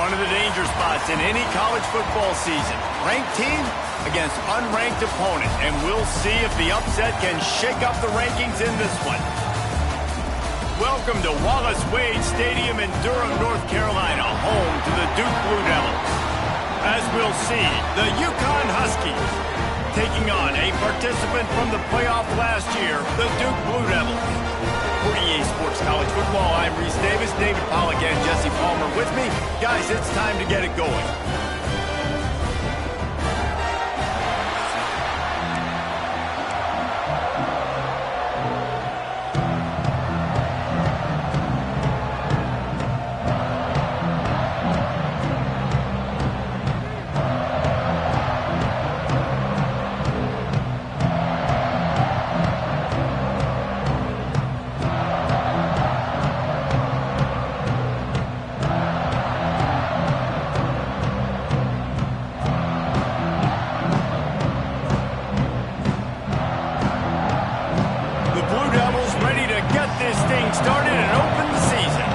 One of the danger spots in any college football season. Ranked team against unranked opponent. And we'll see if the upset can shake up the rankings in this one. Welcome to Wallace Wade Stadium in Durham, North Carolina, home to the Duke Blue Devils. As we'll see, the UConn Huskies taking on a participant from the playoff last year, the Duke Blue Devils. For EA Sports College Football, I'm Reese Davis, David Pollack, and Jesse Palmer with me. Guys, it's time to get it going. Started and opened the season.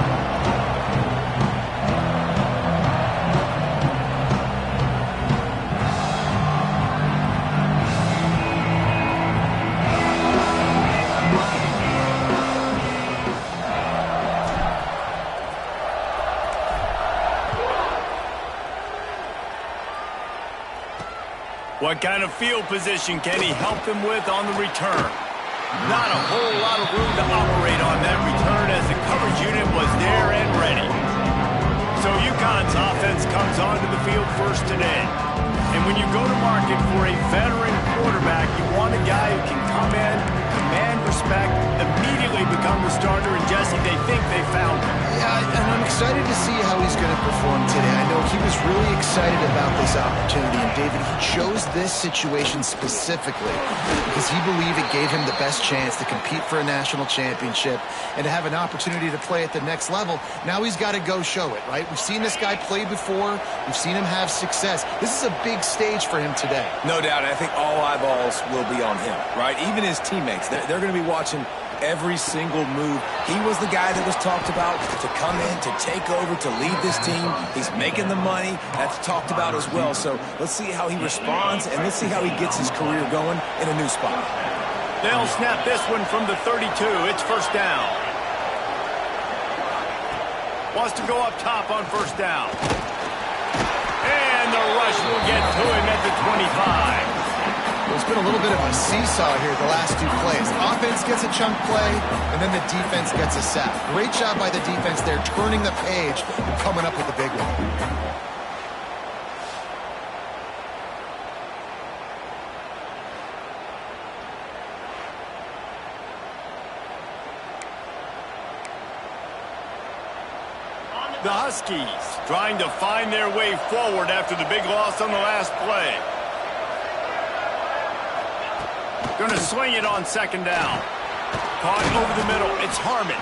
What kind of field position can he help them with on the return? Not a whole lot of room to operate on that return as the coverage unit was there and ready. So UConn's offense comes onto the field first today. And when you go to market for a veteran quarterback, you want a guy who can come in, command respect, immediately become the starter, and Jesse, they think they found him. Yeah, and I'm excited to see how he's going to perform today. I know he was really excited about this opportunity, and David, he chose this situation specifically because he believed it gave him the best chance to compete for a national championship and to have an opportunity to play at the next level. Now he's got to go show it, right? We've seen this guy play before. We've seen him have success. This is a big stage for him today. No doubt. I think all eyeballs will be on him, right? Even his teammates. They're going to be watching every single move. He was the guy that was talked about to come in, to take over, to lead this team. He's making the money. That's talked about as well. So let's see how he responds, and let's see how he gets his career going in a new spot. They'll snap this one from the 32. It's first down. Wants to go up top on first down. And the rush will get to him at the 25. There's been a little bit of a seesaw here the last two plays. Offense gets a chunk play, and then the defense gets a sack. Great job by the defense there, turning the page and coming up with the big one. The Huskies trying to find their way forward after the big loss on the last play. Going to swing it on second down. Caught over the middle. It's Harmon.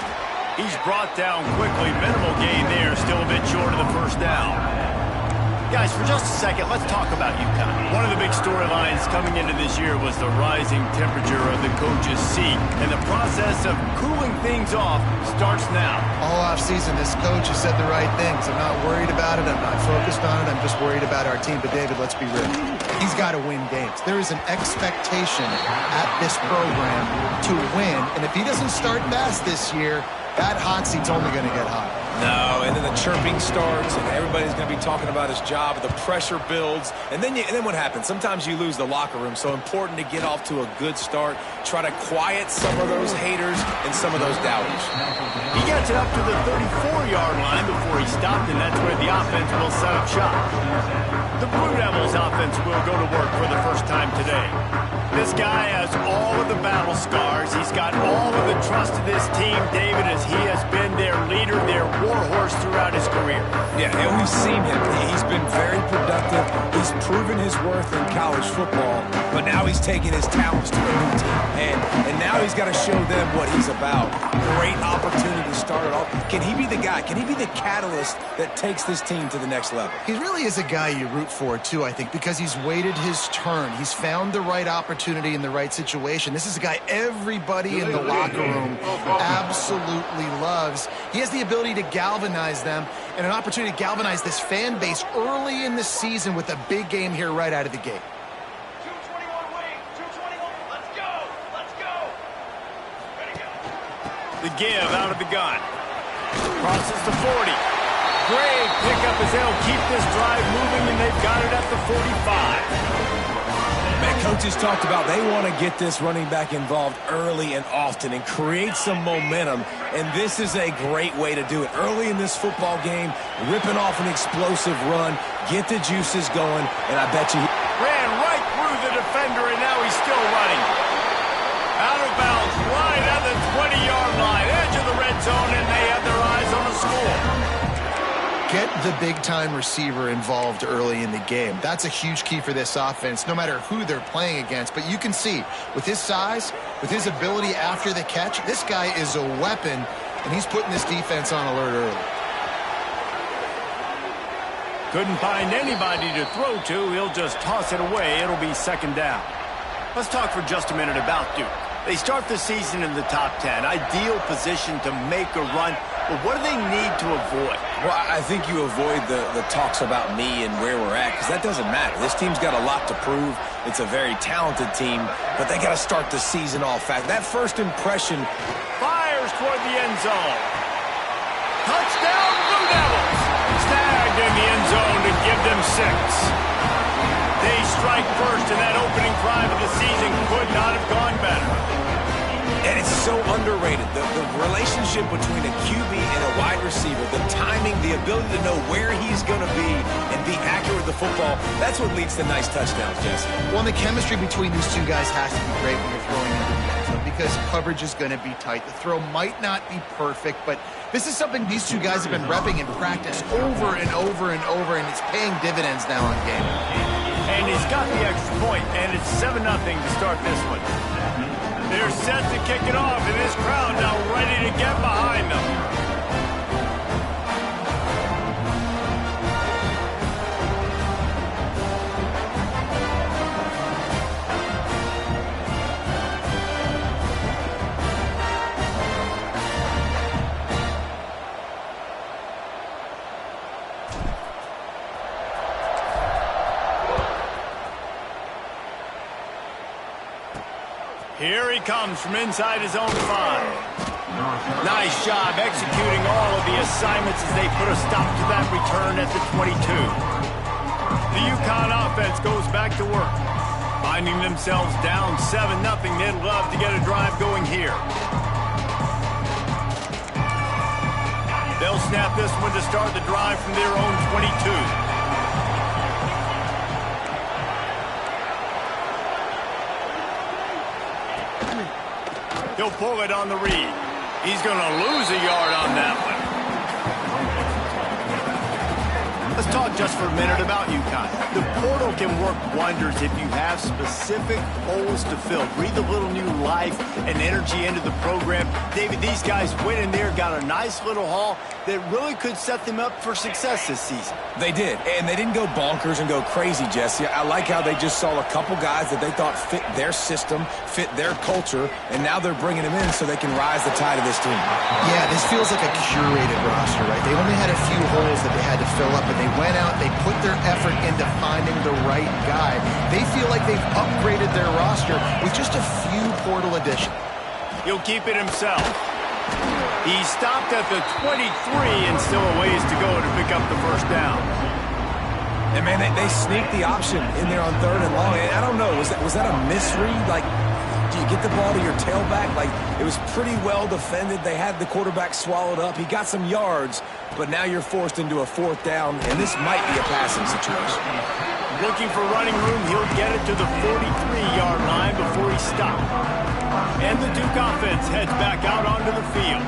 He's brought down quickly. Minimal gain there. Still a bit short of the first down. Guys, for just a second, let's talk about UConn. One of the big storylines coming into this year was the rising temperature of the coach's seat. And the process of cooling things off starts now. All offseason, this coach has said the right things. I'm not worried about it. I'm not focused on it. I'm just worried about our team. But, David, let's be real. He's got to win games. There is an expectation at this program to win. And if he doesn't start fast this year, that hot seat's only going to get hot. No, and then the chirping starts, and everybody's going to be talking about his job. The pressure builds, and then what happens? Sometimes you lose the locker room, so important to get off to a good start. Try to quiet some of those haters and some of those doubters. He gets it up to the 34-yard line before he stopped, and that's where the offense will set up shop. The Blue Devils offense will go to work for the first time today. This guy has all of the battle scars. He's got all of the trust of this team, David, as he has been their leader, their warhorse throughout his career. Yeah, and we've seen him. He's been very productive. He's proven his his worth in college football, but now he's taking his talents to a new team. And now he's got to show them what he's about. Great opportunity to start it off. Can he be the guy? Can he be the catalyst that takes this team to the next level? He really is a guy you root for, too, I think, because he's waited his turn. He's found the right opportunity in the right situation. This is a guy everybody in the locker room absolutely loves. He has the ability to galvanize them and an opportunity to galvanize this fan base early in the season with a big game here right out of the gate. 221 wing, 221, let's go, let's go. Ready, go. The give out of the gun. Crosses the 40. Great pickup as they'll keep this drive moving, and they've got it at the 45. Man, coaches talked about they want to get this running back involved early and often and create some momentum, and this is a great way to do it. Early in this football game, ripping off an explosive run, get the juices going, and I bet you Ran right through the defender, and now he's still running. Out of bounds, right at the 20-yard line, edge of the red zone, and they have their eyes on the score. Get the big-time receiver involved early in the game. That's a huge key for this offense, no matter who they're playing against. But you can see, with his size, with his ability after the catch, this guy is a weapon, and he's putting this defense on alert early. Couldn't find anybody to throw to. He'll just toss it away. It'll be second down. Let's talk for just a minute about Duke. They start the season in the top 10. Ideal position to make a run. But what do they need to avoid? Well, I think you avoid the talks about me and where we're at, because that doesn't matter. This team's got a lot to prove. It's a very talented team, but they got to start the season off fast. That first impression. Fires toward the end zone. Touchdown, Blue Devils. Snagged in the end zone to give them 6. They strike first, and that opening drive of the season could not have gone better. And it's so underrated. The relationship between a QB and a wide receiver, the timing, the ability to know where he's going to be and be accurate with the football, that's what leads to nice touchdowns, Jesse. Well, the chemistry between these two guys has to be great when you're throwing into the end zone because coverage is going to be tight. The throw might not be perfect, but this is something these two guys have been repping in practice over and over and over, and it's paying dividends now on game. And he's got the extra point, and it's 7-0 to start this one. They're set to kick it off, and this crowd now ready to get behind them. Here he comes from inside his own 5. Nice job executing all of the assignments as they put a stop to that return at the 22. The UConn offense goes back to work. Finding themselves down 7-0, they'd love to get a drive going here. They'll snap this one to start the drive from their own 22. He'll pull it on the read. He's going to lose a yard on that one. Let's talk just for a minute about UConn. The portal can work wonders if you have specific holes to fill. Breathe a little new life and energy into the program. David, these guys went in there, got a nice little haul that really could set them up for success this season. They did, and they didn't go bonkers and go crazy, Jesse. I like how they just saw a couple guys that they thought fit their system, fit their culture, and now they're bringing them in so they can rise the tide of this team. Yeah, this feels like a curated roster, right? They only had a few holes that they had to fill up, and they went out, they put their effort into finding the right guy. They feel like they've upgraded their roster with just a few portal additions. He'll keep it himself. He stopped at the 23 and still a ways to go to pick up the first down. And, man, they sneaked the option in there on 3rd and long. And I don't know, was that a misread? Like, do you get the ball to your tailback? Like, it was pretty well defended. They had the quarterback swallowed up. He got some yards, but now you're forced into a 4th down, and this might be a passing situation. Looking for running room, he'll get it to the 43-yard line before he stopped. And the Duke offense heads back out onto the field.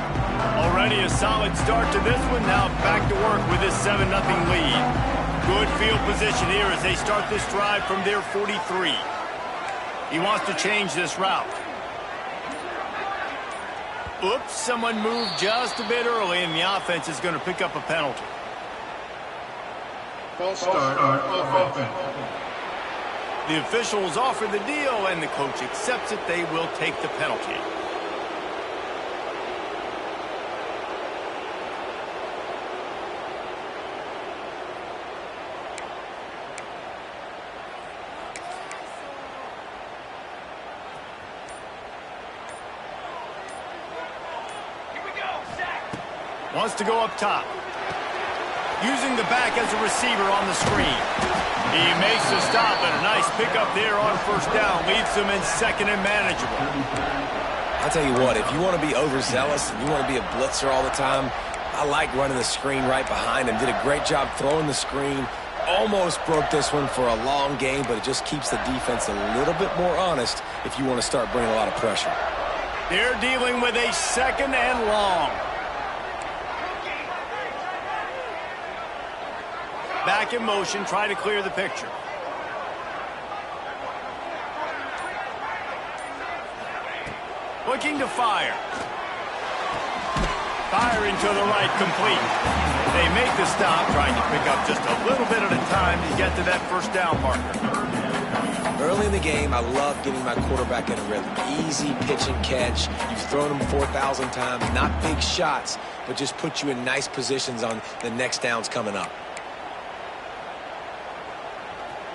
Already a solid start to this one, now back to work with his 7-0 lead. Good field position here as they start this drive from their 43. He wants to change this route. Oops, someone moved just a bit early, and the offense is going to pick up a penalty. False start on offense. The officials offer the deal, and the coach accepts it. They will take the penalty. Wants to go up top. Using the back as a receiver on the screen. He makes the stop, and a nice pickup there on first down. Leaves them in second and manageable. I'll tell you what, if you want to be overzealous and you want to be a blitzer all the time, I like running the screen right behind him. Did a great job throwing the screen. Almost broke this one for a long game, but it just keeps the defense a little bit more honest if you want to start bringing a lot of pressure. They're dealing with a second and long. Back in motion, try to clear the picture. Looking to fire. Firing to the right, complete. They make the stop, trying to pick up just a little bit at a time to get to that first down marker. Early in the game, I love getting my quarterback in a rhythm. Easy pitch and catch. You've thrown them 4,000 times. Not big shots, but just put you in nice positions on the next downs coming up.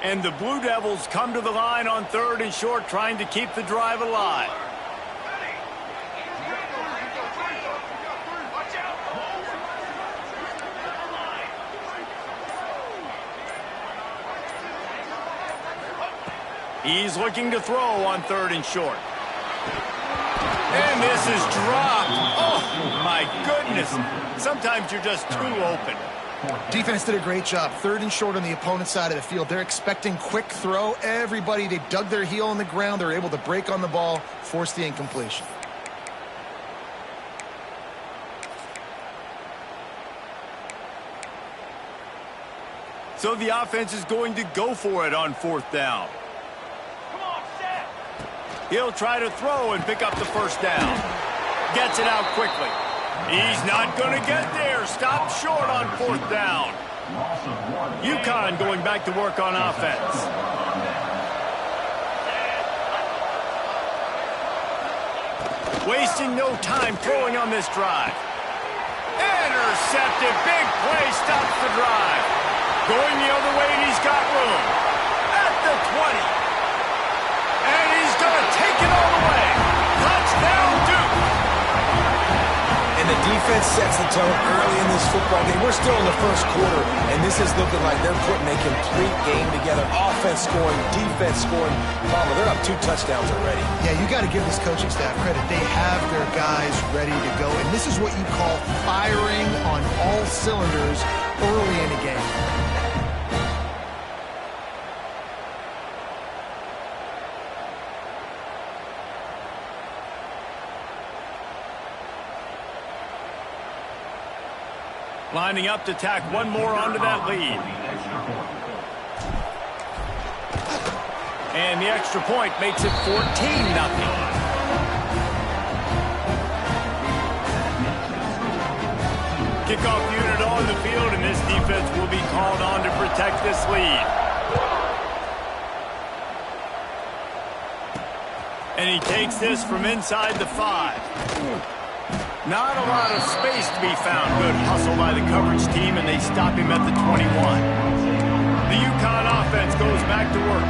And the Blue Devils come to the line on third and short, trying to keep the drive alive. He's looking to throw on third and short. And this is dropped. Oh, my goodness. Sometimes you're just too open. Defense did a great job. Third and short on the opponent's side of the field. They're expecting quick throw. Everybody, they dug their heel in the ground. They're able to break on the ball, force the incompletion. So the offense is going to go for it on fourth down. He'll try to throw and pick up the first down. Gets it out quickly. He's not going to get there. Stop short on fourth down. UConn going back to work on offense. Wasting no time throwing on this drive. Intercepted. Big play stops the drive. Going the other way, and he's got room. At the 20. And he's going to take it all the way. Touchdown, Duke. And the defense sets the tone early in this football game. We're still in the first quarter, and this is looking like they're putting a complete game together. Offense scoring, defense scoring. Palmer, they're up 2 touchdowns already. Yeah, you got to give this coaching staff credit. They have their guys ready to go, and this is what you call firing on all cylinders early in a game. Lining up to tack one more onto that lead. And the extra point makes it 14-0. Kickoff unit on the field, and this defense will be called on to protect this lead. And he takes this from inside the 5. Not a lot of space to be found. Good hustle by the coverage team, and they stop him at the 21. The UConn offense goes back to work.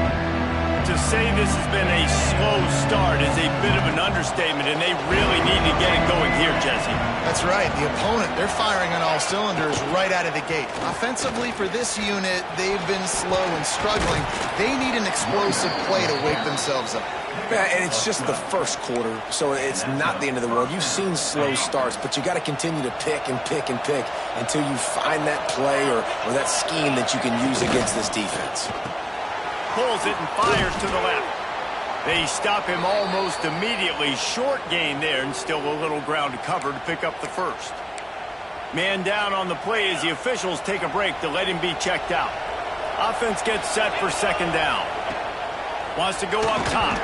To say this has been a slow start is a bit of an understatement, and they really need to get it going here, Jesse. That's right. The opponent, they're firing on all cylinders right out of the gate. Offensively, for this unit, they've been slow and struggling. They need an explosive play to wake themselves up. Yeah, and it's just the first quarter, so it's not the end of the world. You've seen slow starts, but you got to continue to pick and pick and pick until you find that play or that scheme that you can use against this defense. Pulls it and fires to the left. They stop him almost immediately. Short gain there, and still a little ground to cover to pick up the first. Man down on the play as the officials take a break to let him be checked out. Offense gets set for second down. Wants to go up top.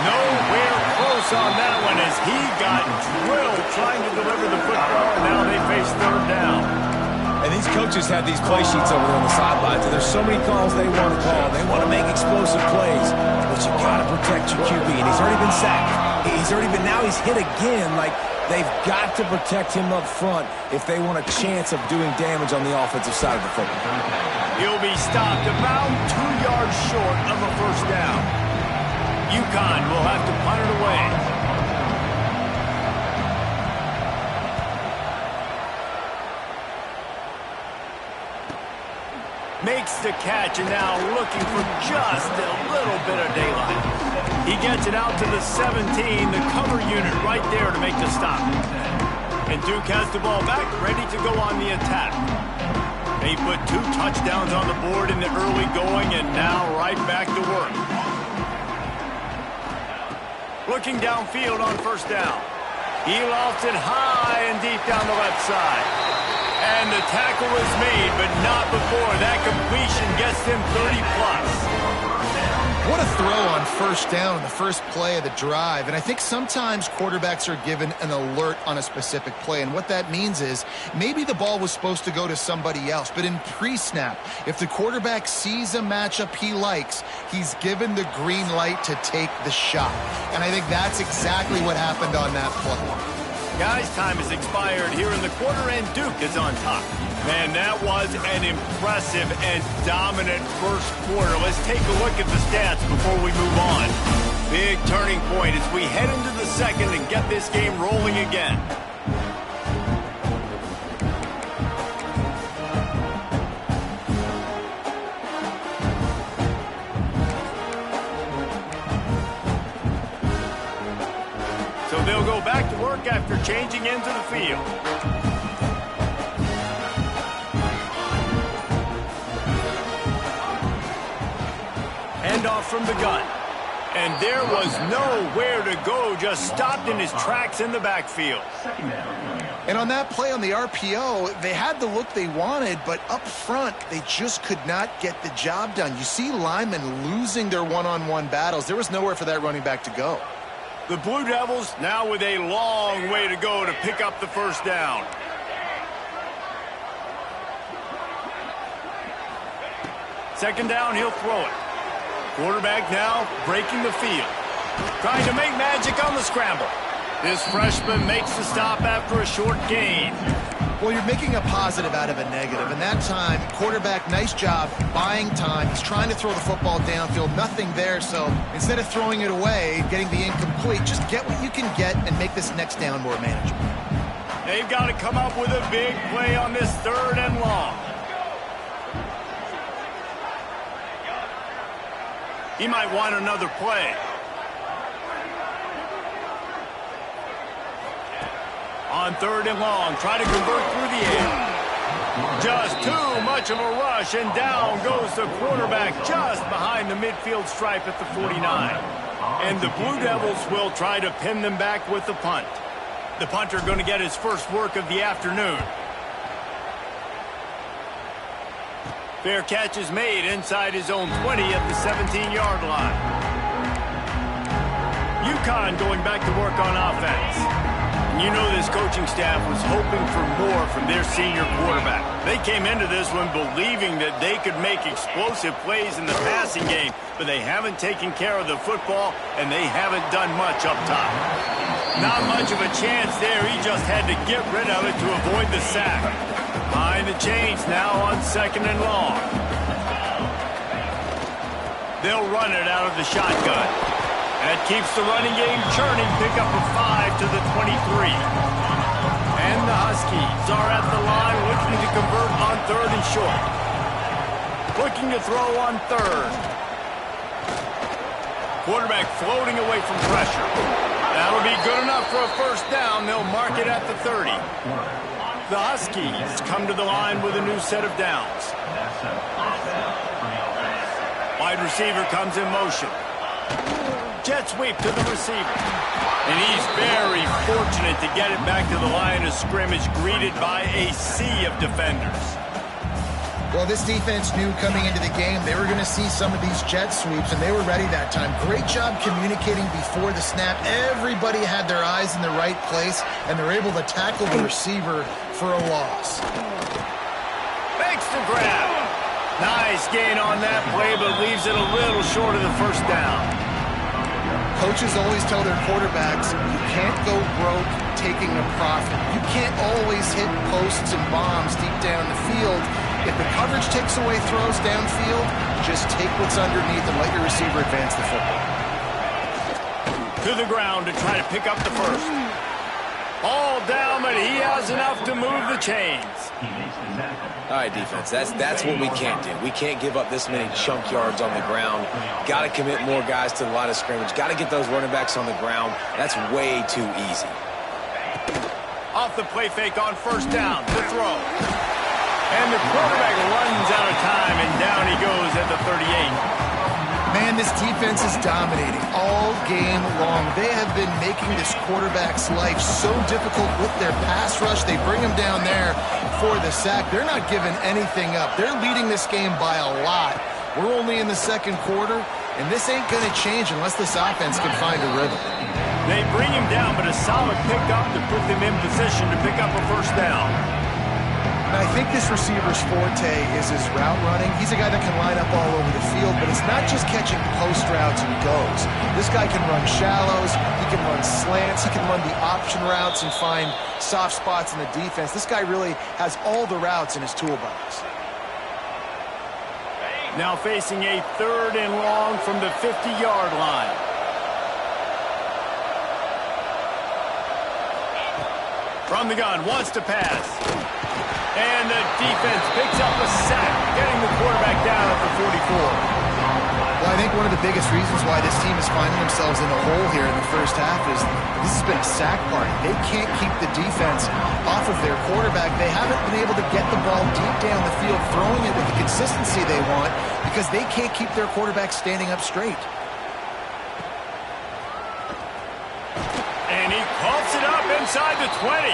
Nowhere close on that one as he got drilled trying to deliver the football, and now they face third down. And these coaches have these play sheets over there on the sidelines, and there's so many calls they want to call. They want to make explosive plays, but you got to protect your QB, and he's already been sacked. Now he's hit again. Like, they've got to protect him up front if they want a chance of doing damage on the offensive side of the football. He'll be stopped about 2 yards short of a first down. UConn will have to punt it away. Makes the catch, and now looking for just a little bit of daylight. He gets it out to the 17, the cover unit right there to make the stop. And Duke has the ball back, ready to go on the attack. They put 2 touchdowns on the board in the early going, and now right back to work. Looking downfield on first down. He lofts it high and deep down the left side. And the tackle is made, but not before that completion gets him 30+. What a throw on first down in the first play of the drive. And I think sometimes quarterbacks are given an alert on a specific play. And what that means is maybe the ball was supposed to go to somebody else. But in pre-snap, if the quarterback sees a matchup he likes, he's given the green light to take the shot. And I think that's exactly what happened on that play. Guys, time has expired here in the quarter, and Duke is on top. Man, that was an impressive and dominant first quarter. Let's take a look at the stats before we move on. Big turning point as we head into the second and get this game rolling again. So they'll go back to work after changing into the field. Handoff from the gun. And there was nowhere to go, just stopped in his tracks in the backfield. And on that play on the RPO, they had the look they wanted, but up front, they just could not get the job done. You see linemen losing their one-on-one battles. There was nowhere for that running back to go. The Blue Devils now with a long way to go to pick up the first down. Second down, he'll throw it. Quarterback now breaking the field. Trying to make magic on the scramble. This freshman makes the stop after a short gain. Well, you're making a positive out of a negative. And that time, quarterback, nice job buying time. He's trying to throw the football downfield. Nothing there, so instead of throwing it away, getting the incomplete, just get what you can get and make this next down more manageable. They've got to come up with a big play on this third and long. He might want another play. On third and long, try to convert through the air. Just too much of a rush, and down goes the quarterback just behind the midfield stripe at the 49. And the Blue Devils will try to pin them back with the punt. The punter going to get his first work of the afternoon. Fair catch is made inside his own 20 at the 17-yard line. UConn going back to work on offense. You know this coaching staff was hoping for more from their senior quarterback. They came into this one believing that they could make explosive plays in the passing game, but they haven't taken care of the football, and they haven't done much up top. Not much of a chance there. He just had to get rid of it to avoid the sack. Behind the chains now on second and long. They'll run it out of the shotgun. That keeps the running game churning. Pick up a 5 to the 23. And the Huskies are at the line looking to convert on third and short. Looking to throw on third. Quarterback floating away from pressure. That'll be good enough for a first down. They'll mark it at the 30. The Huskies come to the line with a new set of downs. Wide receiver comes in motion. Jet sweep to the receiver. And he's very fortunate to get it back to the line of scrimmage, greeted by a sea of defenders. Well, this defense knew coming into the game they were going to see some of these jet sweeps, and they were ready that time. Great job communicating before the snap. Everybody had their eyes in the right place, and they're able to tackle the receiver for a loss. Makes the grab. Nice gain on that play, but leaves it a little short of the first down. Coaches always tell their quarterbacks, you can't go broke taking a profit. You can't always hit posts and bombs deep down the field. If the coverage takes away throws downfield, just take what's underneath and let your receiver advance the football. To the ground to try to pick up the first. All down, but he has enough to move the chains. All right, defense, that's what we can't do. We can't give up this many chunk yards on the ground. Got to commit more guys to the line of scrimmage. Got to get those running backs on the ground. That's way too easy. Off the play fake on first down. The throw. And the quarterback runs out of time, and down he goes at the 38. Man, this defense is dominating all game long. They have been making this quarterback's life so difficult with their pass rush. They bring him down there for the sack. They're not giving anything up. They're leading this game by a lot. We're only in the second quarter, and this ain't going to change unless this offense can find a rhythm. They bring him down, but a solid pickup to put them in position to pick up a first down. And I think this receiver's forte is his route running. He's a guy that can line up all over the field, but it's not just catching post routes and goes. This guy can run shallows, he can run slants, he can run the option routes and find soft spots in the defense. This guy really has all the routes in his toolbox. Now facing a 3rd and long from the 50-yard line. From the gun, wants to pass. And the defense picks up a sack, getting the quarterback down at the 44. Well, I think one of the biggest reasons why this team is finding themselves in a hole here in the first half is this has been a sack party. They can't keep the defense off of their quarterback. They haven't been able to get the ball deep down the field, throwing it with the consistency they want because they can't keep their quarterback standing up straight. And he pumps it up inside the 20.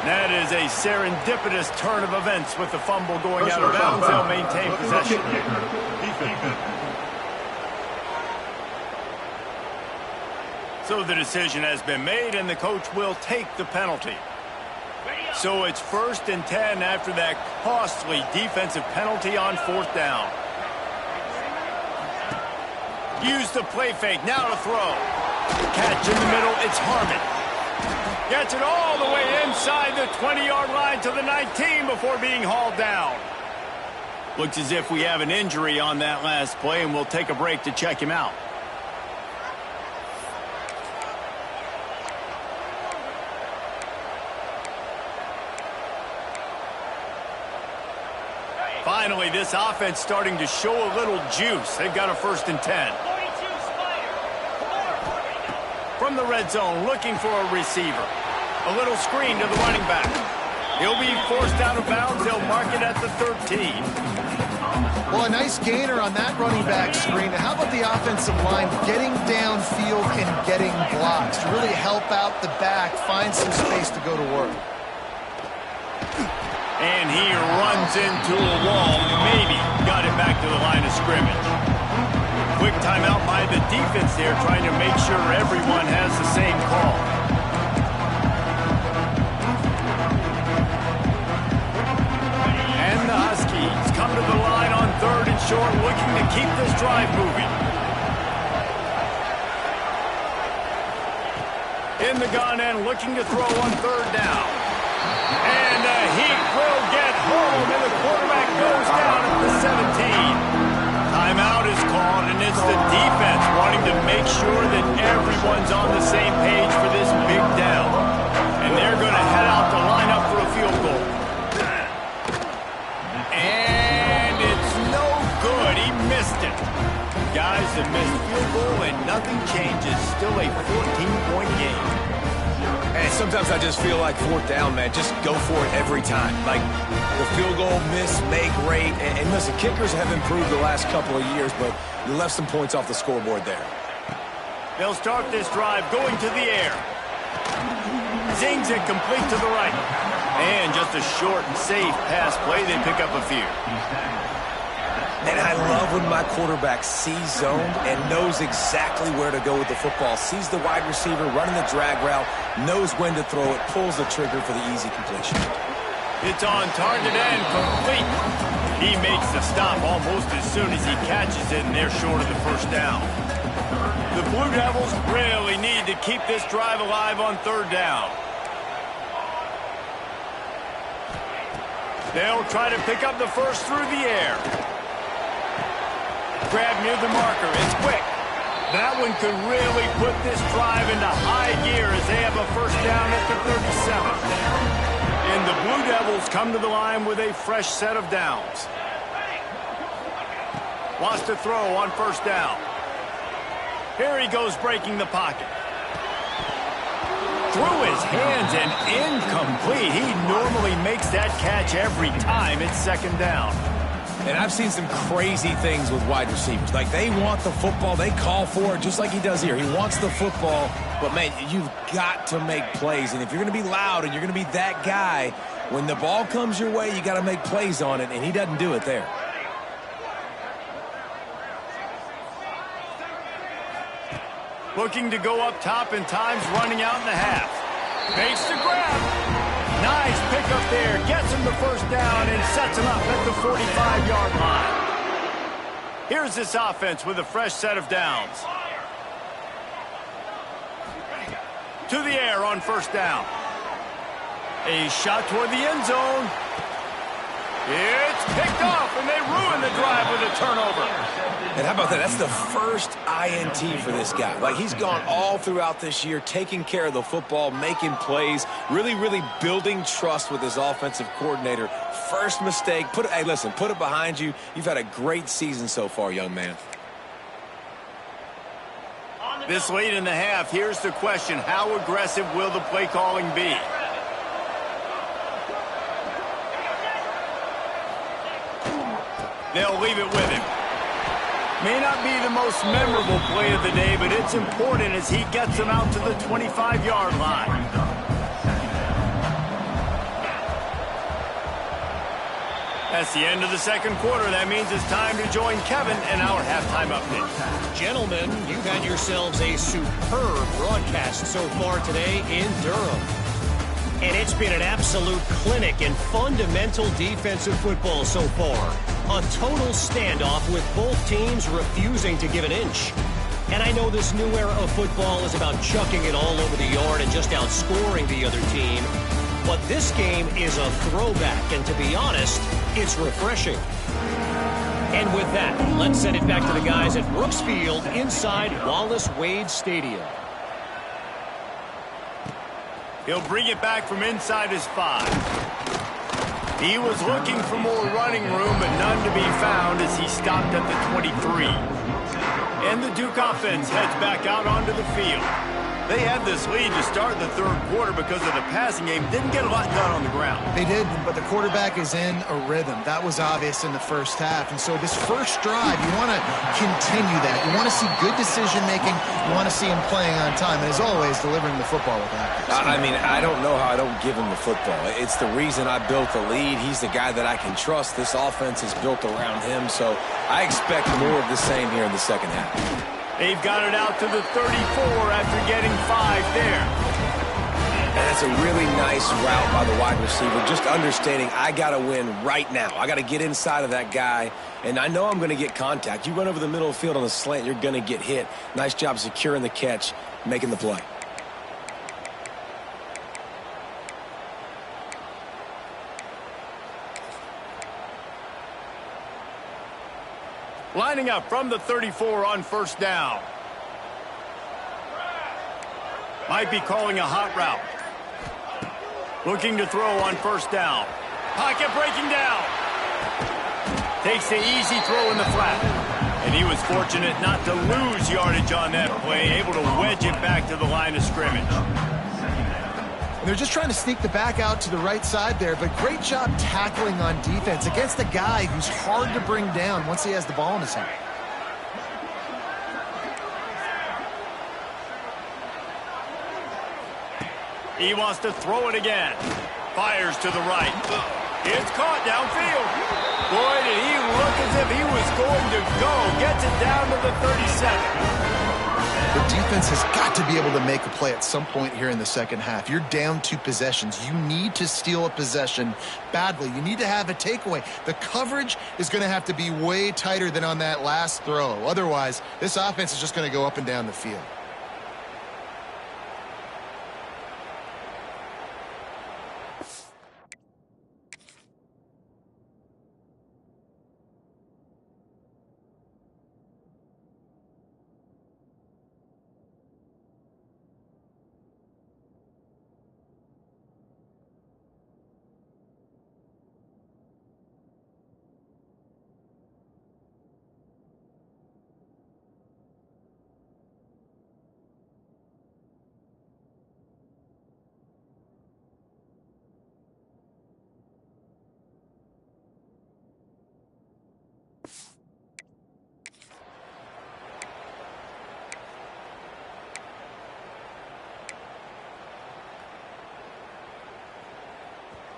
That is a serendipitous turn of events with the fumble going out of bounds. They'll maintain possession. So the decision has been made, and the coach will take the penalty. So it's 1st and 10 after that costly defensive penalty on 4th down. Use the play fake, now to throw. Catch in the middle, it's Harmon. Gets it all the way inside the 20-yard line to the 19 before being hauled down. Looks as if we have an injury on that last play, and we'll take a break to check him out. Finally, this offense starting to show a little juice. They've got a 1st and 10. From the red zone, looking for a receiver. A little screen to the running back. He'll be forced out of bounds. They'll mark it at the 13. Well, a nice gainer on that running back screen. How about the offensive line getting downfield and getting blocks to really help out the back, find some space to go to work. And he runs into a wall. Maybe got it back to the line of scrimmage. Quick timeout by the defense there, trying to make sure everyone has the same call. And the Huskies come to the line on 3rd and short, looking to keep this drive moving. In the gun and looking to throw on 3rd down. And the heat will get home, and the quarterback goes down at the 17. Timeout is called, and it's the defense wanting to make sure that everyone's on the same page for this big down. And they're going to head out to line up for a field goal. And it's no good. He missed it. Guys, a missed field goal, and nothing changes. Still a 14-point game. And sometimes I just feel like 4th down, man, just go for it every time. Like the field goal, miss, make, rate. And listen, kickers have improved the last couple of years, but you left some points off the scoreboard there. They'll start this drive going to the air. Zings it complete to the right. And just a short and safe pass play. They pick up a few. And I love when my quarterback sees zoned and knows exactly where to go with the football. Sees the wide receiver running the drag route, knows when to throw it, pulls the trigger for the easy completion. It's on target and complete. He makes the stop almost as soon as he catches it, and they're short of the first down. The Blue Devils really need to keep this drive alive on third down. They'll try to pick up the first through the air. Grab near the marker. It's quick. That one could really put this drive into high gear as they have a first down at the 37. And the Blue Devils come to the line with a fresh set of downs. Wants to throw on first down. Here he goes breaking the pocket. Through his hands and incomplete. He normally makes that catch every time it's second down. And I've seen some crazy things with wide receivers. Like, they want the football. They call for it just like he does here. He wants the football. But, man, you've got to make plays. And if you're going to be loud and you're going to be that guy, when the ball comes your way, you got to make plays on it. And he doesn't do it there. Looking to go up top, and time's running out in the half. Makes the grab. Nice pickup there. Gets him the first down and sets him up at the 45-yard line. Here's this offense with a fresh set of downs. To the air on first down. A shot toward the end zone. It's picked off, and they ruin the drive with a turnover. And how about that? That's the first INT for this guy. Like, he's gone all throughout this year, taking care of the football, making plays, really, really building trust with his offensive coordinator. First mistake. Hey, listen, put it behind you. You've had a great season so far, young man. This late in the half, here's the question. How aggressive will the play calling be? They'll leave it with him. May not be the most memorable play of the day, but it's important as he gets them out to the 25-yard line. That's the end of the second quarter. That means it's time to join Kevin in our halftime update. Gentlemen, you've had yourselves a superb broadcast so far today in Durham. And it's been an absolute clinic in fundamental defensive football so far. A total standoff with both teams refusing to give an inch. And I know this new era of football is about chucking it all over the yard and just outscoring the other team. But this game is a throwback, and to be honest, it's refreshing. And with that, let's send it back to the guys at Brooks Field inside Wallace Wade Stadium. He'll bring it back from inside his 5. He was looking for more running room, but none to be found as he stopped at the 23. And the Duke offense heads back out onto the field. They had this lead to start the third quarter because of the passing game. Didn't get a lot done on the ground. They did, but the quarterback is in a rhythm. That was obvious in the first half. And so this first drive, you want to continue that. You want to see good decision-making. You want to see him playing on time. And as always, delivering the football with accuracy. I mean, I don't know how I don't give him the football. It's the reason I built the lead. He's the guy that I can trust. This offense is built around him. So I expect more of the same here in the second half. They've got it out to the 34 after getting 5 there. And that's a really nice route by the wide receiver, just understanding I got to win right now. I got to get inside of that guy, and I know I'm going to get contact. You run over the middle of the field on a slant, you're going to get hit. Nice job securing the catch, making the play. Lining up from the 34 on first down. Might be calling a hot route. Looking to throw on first down. Pocket breaking down. Takes the easy throw in the flat. And he was fortunate not to lose yardage on that play, able to wedge it back to the line of scrimmage. They're just trying to sneak the back out to the right side there, but great job tackling on defense against a guy who's hard to bring down once he has the ball in his hand. He wants to throw it again. Fires to the right. It's caught downfield. Boy, did he look as if he was going to go. Gets it down to the 37. The defense has got to be able to make a play at some point here in the second half. You're down 2 possessions. You need to steal a possession badly. You need to have a takeaway. The coverage is going to have to be way tighter than on that last throw. Otherwise, this offense is just going to go up and down the field.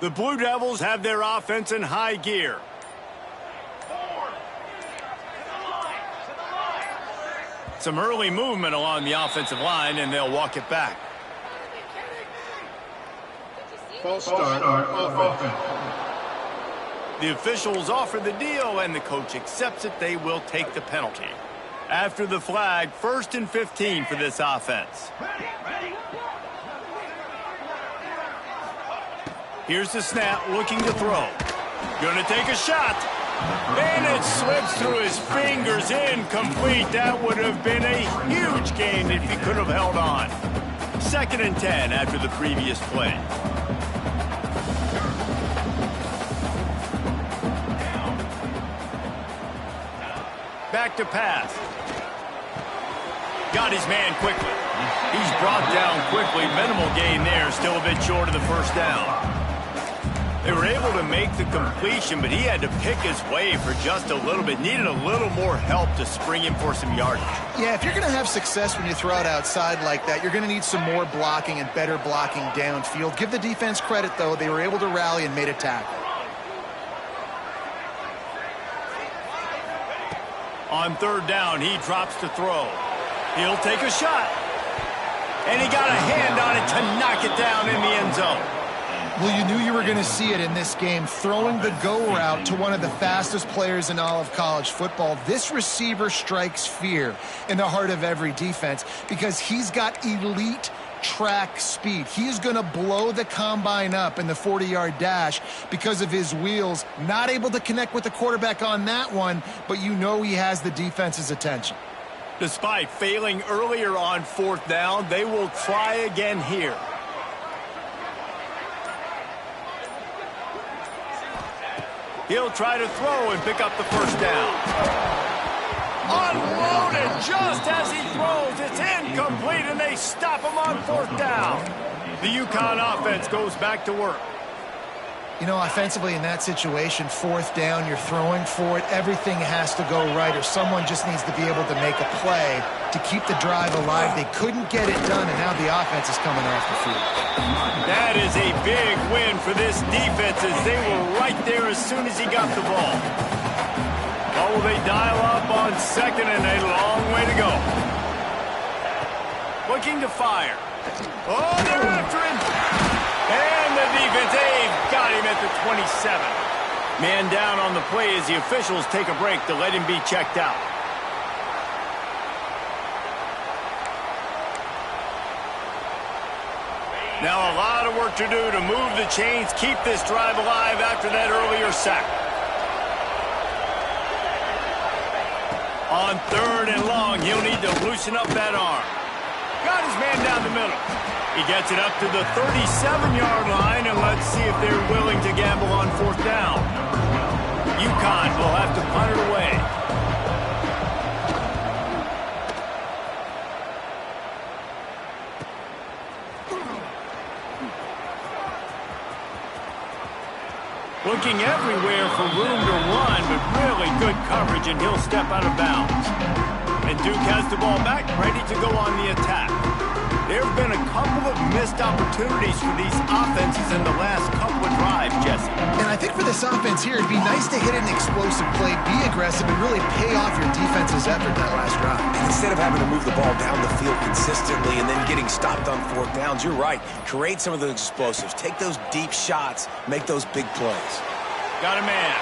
The Blue Devils have their offense in high gear. Some early movement along the offensive line, and they'll walk it back. False start on offense. The officials offer the deal, and the coach accepts it. They will take the penalty. After the flag, 1st and 15 for this offense. Here's the snap, looking to throw. Gonna take a shot. And it slips through his fingers, incomplete. That would have been a huge gain if he could have held on. 2nd and 10 after the previous play. Back to pass. Got his man quickly. He's brought down quickly. Minimal gain there, still a bit short of the 1st down. They were able to make the completion, but he had to pick his way for just a little bit. Needed a little more help to spring him for some yardage. Yeah, if you're going to have success when you throw it outside like that, you're going to need some more blocking and better blocking downfield. Give the defense credit, though. They were able to rally and made a tackle. On 3rd down, he drops to throw. He'll take a shot. And he got a hand on it to knock it down in the end zone. Well, you knew you were going to see it in this game, throwing the go route to one of the fastest players in all of college football. This receiver strikes fear in the heart of every defense because he's got elite track speed. He is going to blow the combine up in the 40-yard dash because of his wheels. Not able to connect with the quarterback on that one, but you know he has the defense's attention. Despite failing earlier on 4th down, they will try again here. He'll try to throw and pick up the 1st down. Unloaded just as he throws. It's incomplete, and they stop him on 4th down. The UConn offense goes back to work. You know, offensively in that situation, 4th down, you're throwing for it. Everything has to go right, or someone just needs to be able to make a play to keep the drive alive. They couldn't get it done, and now the offense is coming off the field. That is a big win for this defense as they were right there as soon as he got the ball. Oh, they dial up on 2nd and a long way to go. Looking to fire. Oh, they're after him. And the defense, they've got him at the 27. Man down on the play as the officials take a break to let him be checked out. Now a lot of work to do to move the chains, keep this drive alive after that earlier sack. On 3rd and long, he'll need to loosen up that arm. Got his man down the middle. He gets it up to the 37-yard line, and let's see if they're willing to gamble on 4th down. UConn will have to punt it away. Looking everywhere for room to run, but really good coverage, and he'll step out of bounds. And Duke has the ball back, ready to go on the attack. There have been a couple of missed opportunities for these offenses in the last couple of drives, Jesse. And I think for this offense here, it'd be nice to hit an explosive play, be aggressive, and really pay off your defense's effort that last drive. And instead of having to move the ball down the field consistently and then getting stopped on fourth downs, you're right. Create some of those explosives. Take those deep shots. Make those big plays. Got a man.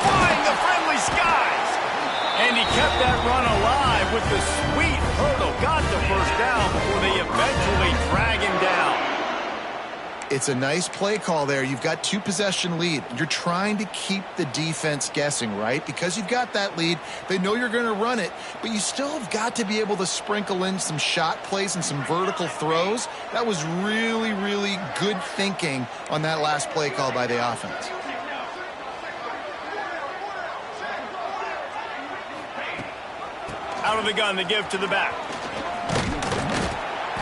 Flying the friendly skies. And he kept that run alive with the sweet hurdle. Got the first down before they eventually drag him down. It's a nice play call there. You've got 2-possession lead. You're trying to keep the defense guessing, right? Because you've got that lead, they know you're going to run it, but you still have got to be able to sprinkle in some shot plays and some vertical throws. That was really, really good thinking on that last play call by the offense. Out of the gun to give to the back.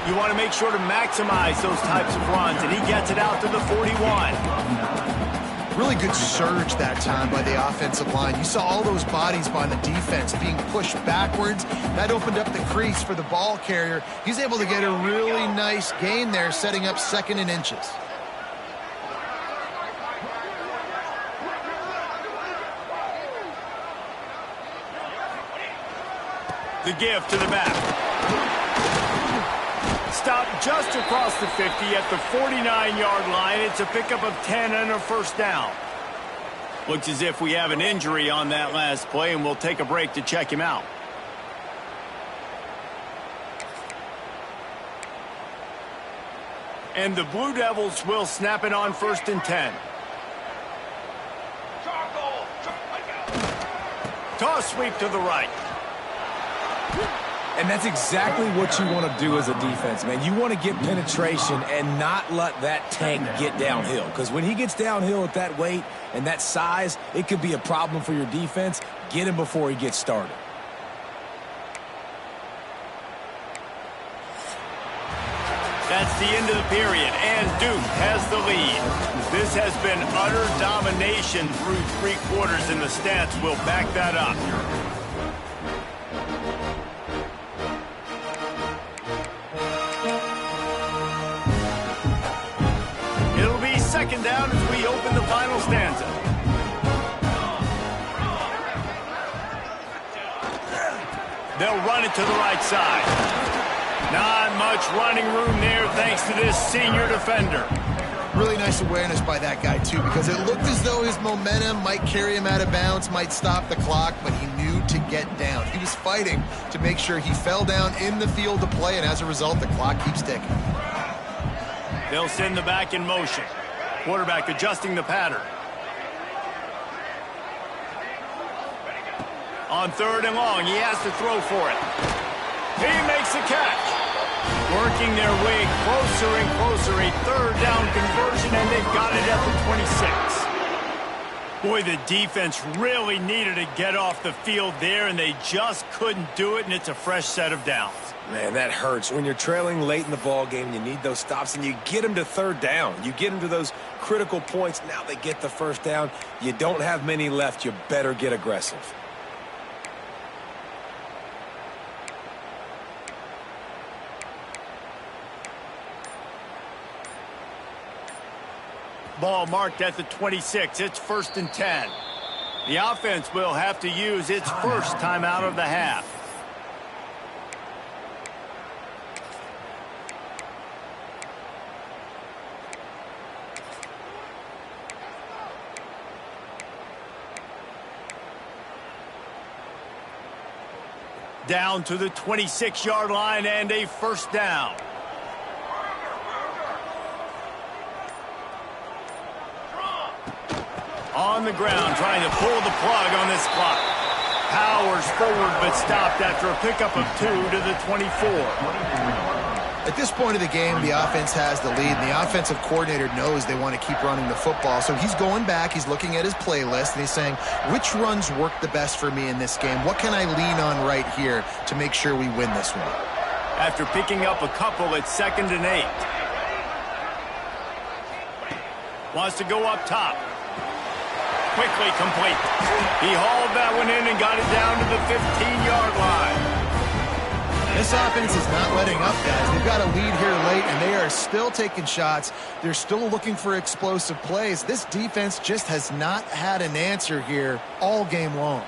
You want to make sure to maximize those types of runs, and he gets it out to the 41. Really good surge that time by the offensive line. You saw all those bodies by the defense being pushed backwards. That opened up the crease for the ball carrier. He's able to get a really nice gain there, setting up 2nd and inches. The give to the back. Stopped just across the 50 at the 49-yard line. It's a pickup of 10 and a first down. Looks as if we have an injury on that last play, and we'll take a break to check him out. And the Blue Devils will snap it on 1st and 10. Toss sweep to the right. And that's exactly what you want to do as a defense, man. You want to get penetration and not let that tank get downhill. Because when he gets downhill at that weight and that size, it could be a problem for your defense. Get him before he gets started. That's the end of the period, and Duke has the lead. This has been utter domination through 3 quarters, and the stats will back that up. It'll be 2nd down as we open the final stanza. They'll run it to the right side. Not much running room there thanks to this senior defender. Really nice awareness by that guy, too, because it looked as though his momentum might carry him out of bounds, might stop the clock, but he knew to get down. He was fighting to make sure he fell down in the field to play, and as a result, the clock keeps ticking. They'll send the back in motion. Quarterback adjusting the pattern. On 3rd and long, he has to throw for it. He makes the catch. Working their way closer and closer. A 3rd down conversion, and they've got it at the 26. Boy, the defense really needed to get off the field there, and they just couldn't do it, and it's a fresh set of downs. Man, that hurts. When you're trailing late in the ball game, you need those stops, and you get them to 3rd down. You get them to those critical points. Now they get the 1st down. You don't have many left. You better get aggressive. Ball marked at the 26. It's 1st and 10. The offense will have to use its first timeout of the half. Down to the 26-yard line and a 1st down. On the ground, trying to pull the plug on this clock. Powers forward, but stopped after a pickup of 2 to the 24. At this point of the game, the offense has the lead, and the offensive coordinator knows they want to keep running the football. So he's going back, he's looking at his playlist, and he's saying, which runs work the best for me in this game? What can I lean on right here to make sure we win this one? After picking up a couple, it's 2nd and 8. Wants to go up top. Quickly complete. He hauled that one in and got it down to the 15-yard line. This offense is not letting up, guys. They've got a lead here late, and they are still taking shots. They're still looking for explosive plays. This defense just has not had an answer here all game long.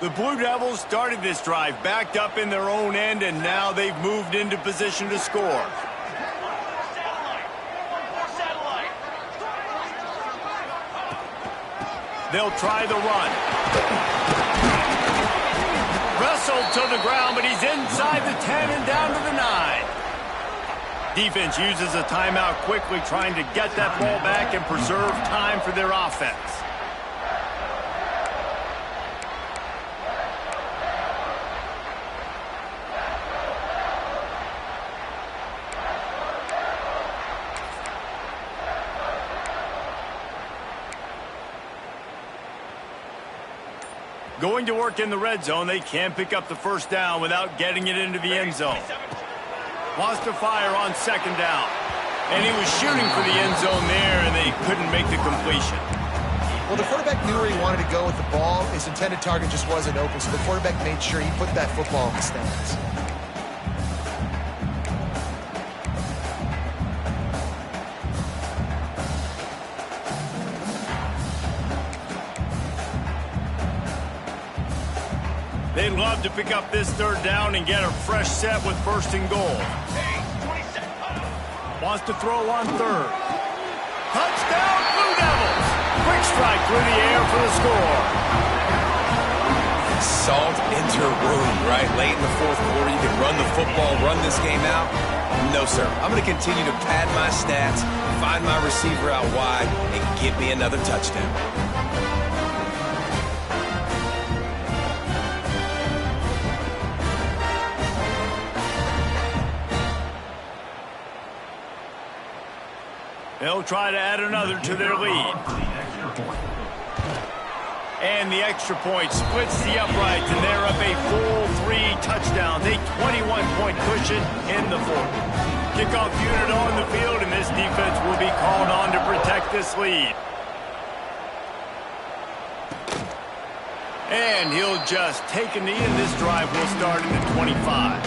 The Blue Devils started this drive backed up in their own end, and now they've moved into position to score. They'll try the run. Wrestled to the ground, but he's inside the 10 and down to the 9. Defense uses a timeout quickly, trying to get that ball back and preserve time for their offense. Going to work in the red zone, they can't pick up the first down without getting it into the end zone. Wants to fire on second down. And he was shooting for the end zone there, and they couldn't make the completion. Well, the quarterback knew where he wanted to go with the ball. His intended target just wasn't open, so the quarterback made sure he put that football in the stands. They'd love to pick up this third down and get a fresh set with first and goal. Wants to throw on third. Touchdown, Blue Devils! Quick strike through the air for the score. Salt into room, right? Late in the fourth quarter, you can run the football, run this game out. No, sir. I'm going to continue to pad my stats, find my receiver out wide, and give me another touchdown. They'll try to add another to their lead. And the extra point splits the uprights, and they're up a full 3 touchdowns, a 21-point cushion in the fourth. Kickoff unit on the field, and this defense will be called on to protect this lead. And he'll just take a knee, and this drive will start in the 25.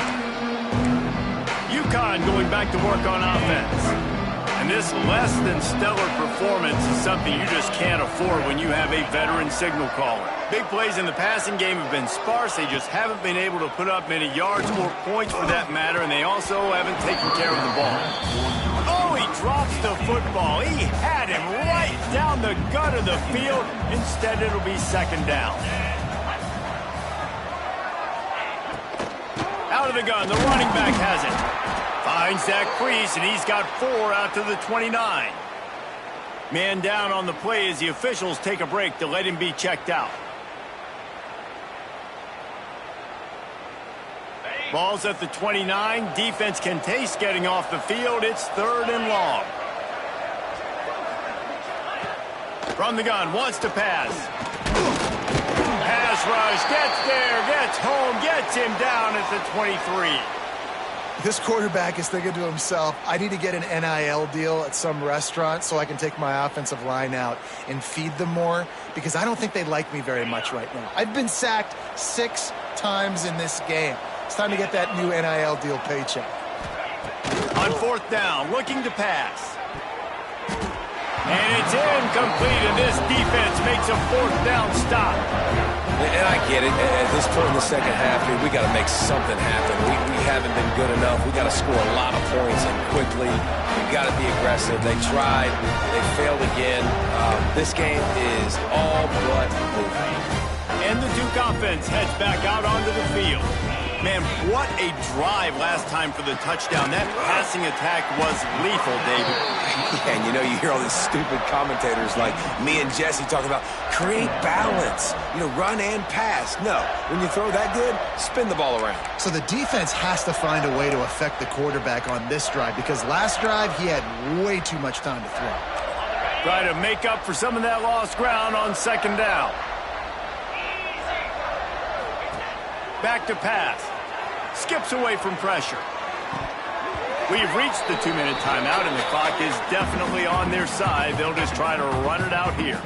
UConn going back to work on offense. And this less than stellar performance is something you just can't afford when you have a veteran signal caller. Big plays in the passing game have been sparse. They just haven't been able to put up many yards or points for that matter, and they also haven't taken care of the ball. Oh, he drops the football. He had him right down the gut of the field. Instead, it'll be second down. Out of the gun, the running back has it. Finds that crease, and he's got 4 out to the 29. Man down on the play as the officials take a break to let him be checked out. Ball's at the 29. Defense can taste getting off the field. It's third and long. From the gun, wants to pass. Pass rush, gets there, gets home, gets him down at the 23. This quarterback is thinking to himself, I need to get an NIL deal at some restaurant so I can take my offensive line out and feed them more, because I don't think they like me very much right now. I've been sacked 6 times in this game. It's time to get that new NIL deal paycheck. On fourth down, looking to pass. And it's incomplete, and this defense makes a fourth down stop. And I get it. At this point in the second half here, we got to make something happen. We haven't been good enough. We got to score a lot of points and quickly. We got to be aggressive. They tried. They failed again. This game is all but over. And the Duke offense heads back out onto the field. Man, what a drive last time for the touchdown. That passing attack was lethal, David. Yeah, and you know, you hear all these stupid commentators like me and Jesse talking about create balance, run and pass. No, when you throw that good, spin the ball around. So the defense has to find a way to affect the quarterback on this drive, because last drive he had way too much time to throw. Try to make up for some of that lost ground on second down. Back to pass. Skips away from pressure. We've reached the 2-minute timeout, and the clock is definitely on their side. They'll just try to run it out here.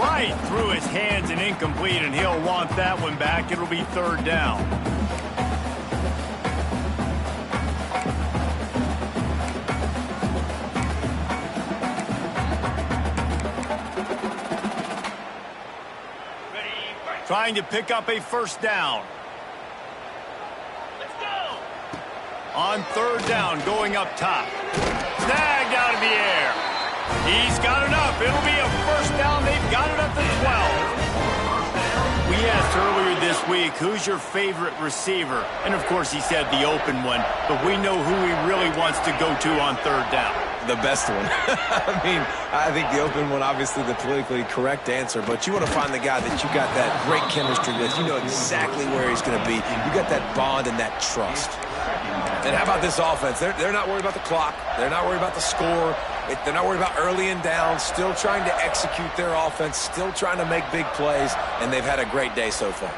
Right through his hands and incomplete, and he'll want that one back. It'll be third down. trying to pick up a first down. On third down, going up top. Snagged out of the air. He's got enough. It'll be a first down. They've got it at the 12. We asked earlier this week, who's your favorite receiver? And, of course, he said the open one. But we know who he really wants to go to on third down. The best one. I mean, I think the open one, obviously the politically correct answer, but you want to find the guy that you got that great chemistry with. You know exactly where he's going to be. You got that bond and that trust. And how about this offense? They're not worried about the clock. They're not worried about the score. They're not worried about early and down. Still trying to execute their offense. Still trying to make big plays. And they've had a great day so far.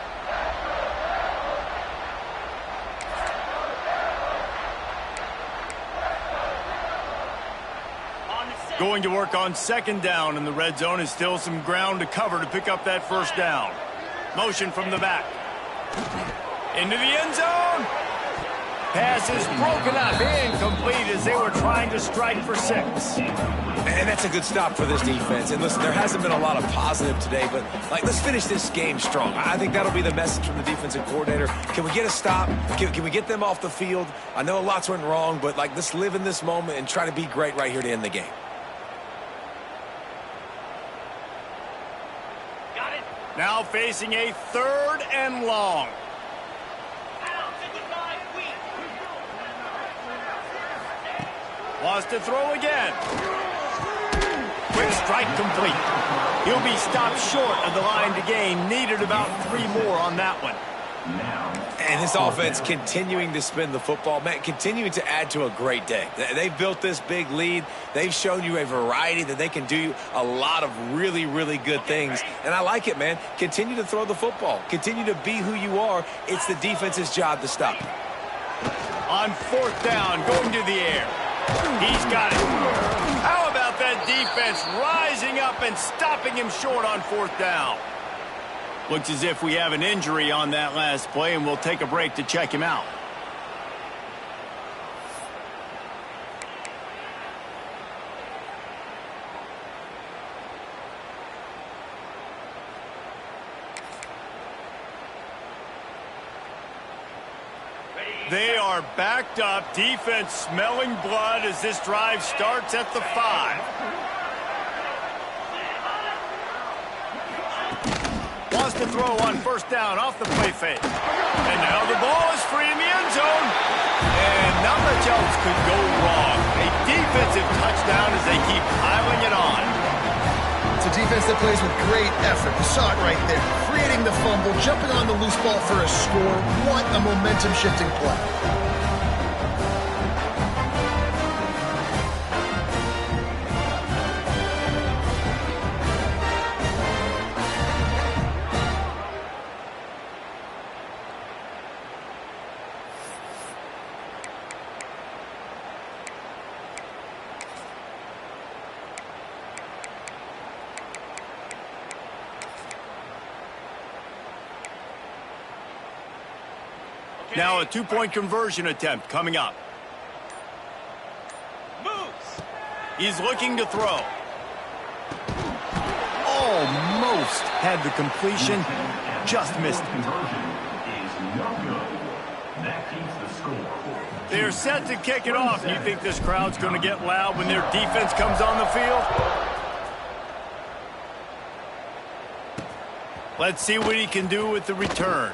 Going to work on second down, and the red zone is still some ground to cover to pick up that first down. Motion from the back. Into the end zone. Pass is broken up, incomplete as they were trying to strike for 6. And that's a good stop for this defense. And listen, there hasn't been a lot of positive today, but let's finish this game strong. I think that'll be the message from the defensive coordinator. Can we get a stop? Can we get them off the field? I know lots went wrong, but let's live in this moment and try to be great right here to end the game. Now facing a third and long. Wants to throw again. Quick strike complete. He'll be stopped short of the line to gain. Needed about 3 more on that one. And this offense continuing to spin the football, man, continuing to add to a great day. They've built this big lead. They've shown you a variety that they can do a lot of really, really good things. And I like it, man. Continue to throw the football. Continue to be who you are. It's the defense's job to stop you. On fourth down, going to the air. He's got it. How about that defense rising up and stopping him short on fourth down? Looks as if we have an injury on that last play, and we'll take a break to check him out. They are backed up. Defense smelling blood as this drive starts at the 5. Wants to throw on first down off the play fake. And now the ball is free in the end zone. And not much else could go wrong. A defensive touchdown as they keep piling it on. It's a defense that plays with great effort. You saw it right there. Creating the fumble, jumping on the loose ball for a score. What a momentum-shifting play. Now a 2-point conversion attempt coming up. Moves. He's looking to throw. Almost had the completion. Just missed it. They're set to kick it off. You think this crowd's going to get loud when their defense comes on the field? Let's see what he can do with the return.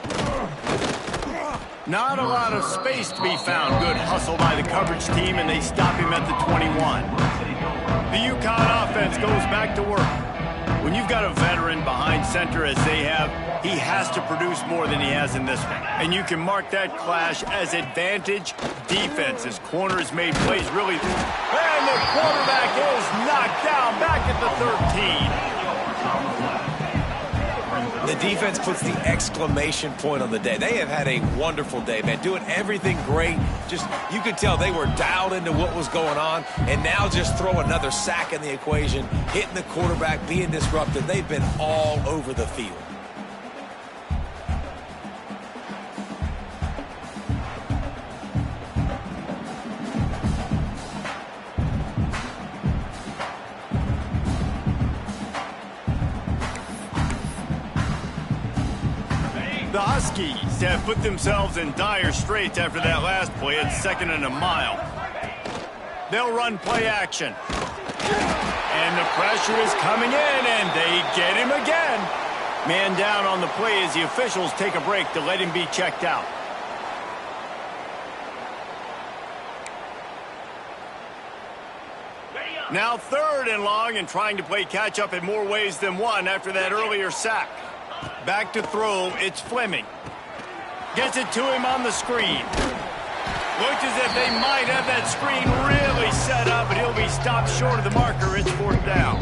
Not a lot of space to be found. Good hustle by the coverage team, and they stop him at the 21. The UConn offense goes back to work. When you've got a veteran behind center as they have, he has to produce more than he has in this one. And you can mark that clash as advantage defense as corners made plays really. And the quarterback is knocked down back at the 13. The defense puts the exclamation point on the day. They have had a wonderful day, man. Doing everything great. Just, you could tell they were dialed into what was going on. And now just throw another sack in the equation. Hitting the quarterback, being disruptive. They've been all over the field. Huskies have put themselves in dire straits after that last play at 2nd and a mile. They'll run play action. And the pressure is coming in, and they get him again. Man down on the play as the officials take a break to let him be checked out. Now 3rd and long, and trying to play catch-up in more ways than one after that earlier sack. Back to throw, it's Fleming. Gets it to him on the screen. Looks as if they might have that screen really set up, but he'll be stopped short of the marker. It's 4th down.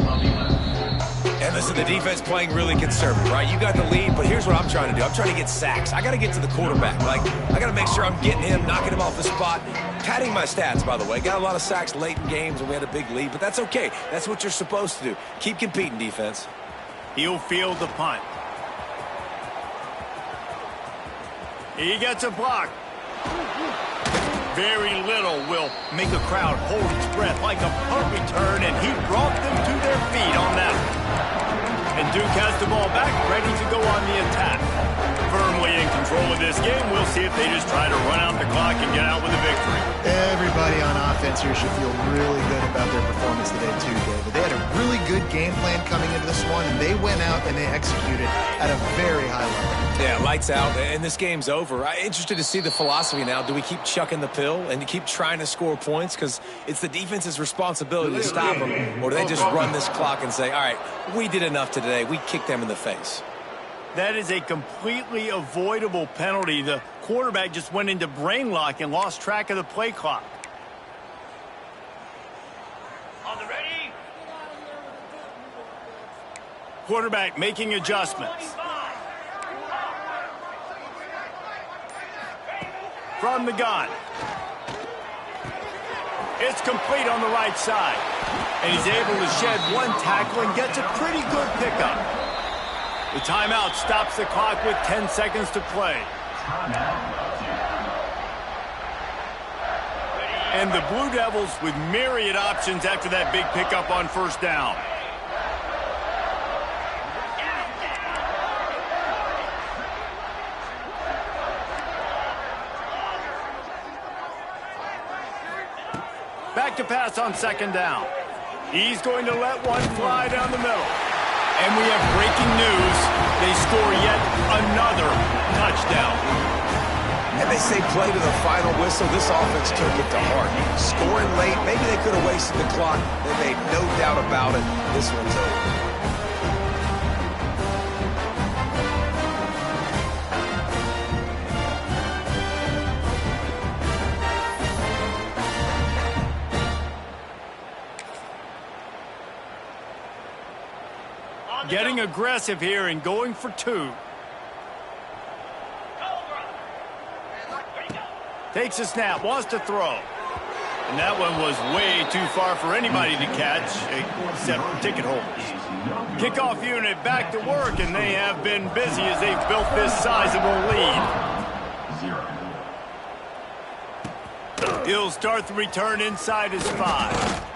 And listen, the defense playing really conservative, right? You got the lead, but here's what I'm trying to do. I'm trying to get sacks. I got to get to the quarterback. Like, I got to make sure I'm getting him, knocking him off the spot. Padding my stats, by the way. Got a lot of sacks late in games when we had a big lead, but that's okay. That's what you're supposed to do. Keep competing, defense. He'll field the punt. He gets a block. Very little will make a crowd hold its breath like a punt return, and he brought them to their feet on that one. And Duke has the ball back, ready to go on the attack. Firmly in control of this game. We'll see if they just try to run out the clock and get out with a victory. Everybody on offense here should feel really good about their performance today too, David. They had a really good game plan coming into this one, and they went out and they executed at a very high level. Yeah, lights out, and this game's over. I'm interested to see the philosophy now. Do we keep chucking the pill and keep trying to score points? Because it's the defense's responsibility to stop them. Or do they just run this clock and say, all right, we did enough today. We kicked them in the face. That is a completely avoidable penalty. The quarterback just went into brain lock and lost track of the play clock. On the ready. Quarterback making adjustments. From the gun. It's complete on the right side. And he's able to shed one tackle and gets a pretty good pickup. The timeout stops the clock with 10 seconds to play. And the Blue Devils with myriad options after that big pickup on 1st down. Back to pass on 2nd down. He's going to let one fly down the middle. And we have breaking news. They score yet another touchdown. And they say play to the final whistle. This offense took it to heart. Scoring late, maybe they could have wasted the clock. They made no doubt about it. This one's over. Getting aggressive here and going for 2. Takes a snap, wants to throw. And that one was way too far for anybody to catch, except ticket holders. Kickoff unit back to work, and they have been busy as they've built this sizable lead. He'll start the return inside his 5.